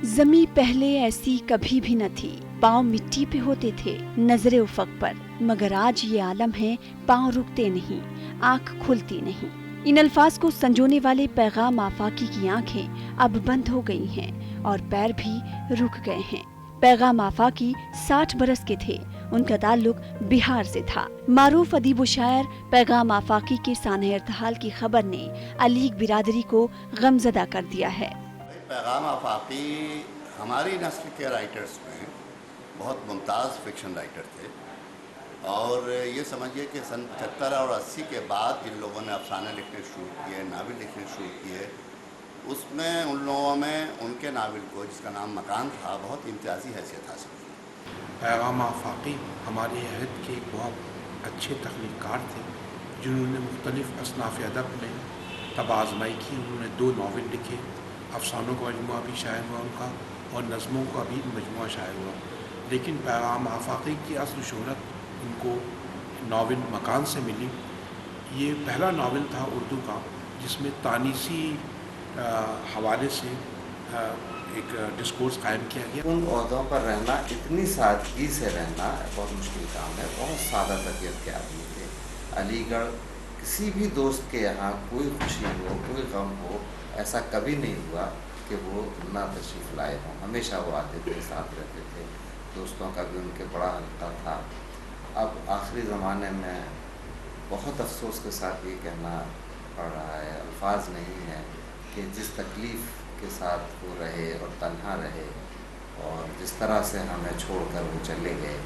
زمیں پہلے ایسی کبھی بھی نہ تھی، پاؤں مٹی پہ ہوتے تھے، نظریں افق پر، مگر آج یہ عالم ہے، پاؤں رکتے نہیں، آنکھ کھلتی نہیں۔ ان الفاظ کو سنجونے والے پیغام آفاقی کی آنکھیں اب بند ہو گئی ہیں اور پیر بھی رک گئے ہیں۔ پیغام آفاقی 60 برس کے تھے، ان کا تعلق بہار سے تھا۔ معروف ادیب و شاعر پیغام آفاقی کے سانحہ ارتحال کی خبر نے علیگ برادری کو غمزدہ کر دیا ہے۔ پیغام آفاقی ہماری نسل کے رائٹرز میں بہت ممتاز فکشن رائٹر تھے، اور یہ سمجھیے کہ سن 75 اور 80 کے بعد جن لوگوں نے افسانے لکھنے شروع کیے، ناول لکھنے شروع کیے، اس میں ان لوگوں میں ان کے ناول کو، جس کا نام مکان تھا، بہت امتیازی حیثیت حاصل کی۔ پیغام آفاقی ہماری عہد کے بہت اچھے تخلیق کار تھے، جنہوں نے مختلف اصناف ادب میں طب آزمائی کی۔ انہوں نے 2 ناول لکھے، افسانوں کا مجموعہ بھی شائع ہوا ان کا، اور نظموں کا بھی مجموعہ شائع ہوا۔ لیکن پیغام آفاقی کی اصل شہرت ان کو ناول مکان سے ملی۔ یہ پہلا ناول تھا اردو کا جس میں تانیسی حوالے سے ایک ڈسکورس قائم کیا گیا۔ ان عہدوں پر رہنا، اتنی سادگی سے رہنا بہت مشکل کام ہے۔ بہت سادہ طبیعت کے آدمی تھے۔ علی گڑھ کسی بھی دوست کے یہاں کوئی خوشی ہو، کوئی غم ہو، ایسا کبھی نہیں ہوا کہ وہ نہ تشریف لائے ہوں۔ ہمیشہ وہ آتے تھے، ساتھ رہتے تھے۔ دوستوں کا بھی ان کے بڑا حلقہ تھا۔ اب آخری زمانے میں بہت افسوس کے ساتھ یہ کہنا پڑ رہا ہے، الفاظ نہیں ہیں، کہ جس تکلیف کے ساتھ وہ رہے اور تنہا رہے، اور جس طرح سے ہمیں چھوڑ کر وہ چلے گئے،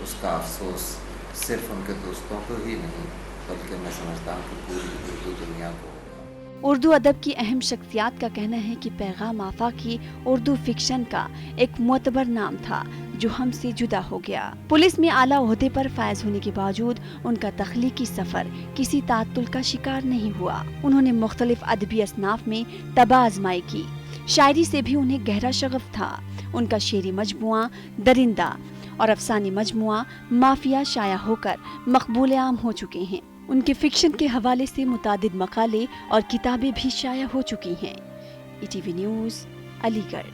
اس کا افسوس صرف ان کے دوستوں کو ہی نہیں، بلکہ میں سمجھتا ہوں کہ پوری اردو دنیا کو۔ اردو ادب کی اہم شخصیات کا کہنا ہے کہ پیغام آفاقی اردو فکشن کا ایک معتبر نام تھا جو ہم سے جدا ہو گیا۔ پولیس میں اعلیٰ عہدے پر فائز ہونے کے باوجود ان کا تخلیقی سفر کسی تعطل کا شکار نہیں ہوا۔ انہوں نے مختلف ادبی اصناف میں طب آزمائی کی۔ شاعری سے بھی انہیں گہرا شغف تھا۔ ان کا شعری مجموعہ درندہ اور افسانوی مجموعہ مافیا شائع ہو کر مقبول عام ہو چکے ہیں۔ ان کے فکشن کے حوالے سے متعدد مقالے اور کتابیں بھی شائع ہو چکی ہیں۔ ETV نیوز، علی گڑھ۔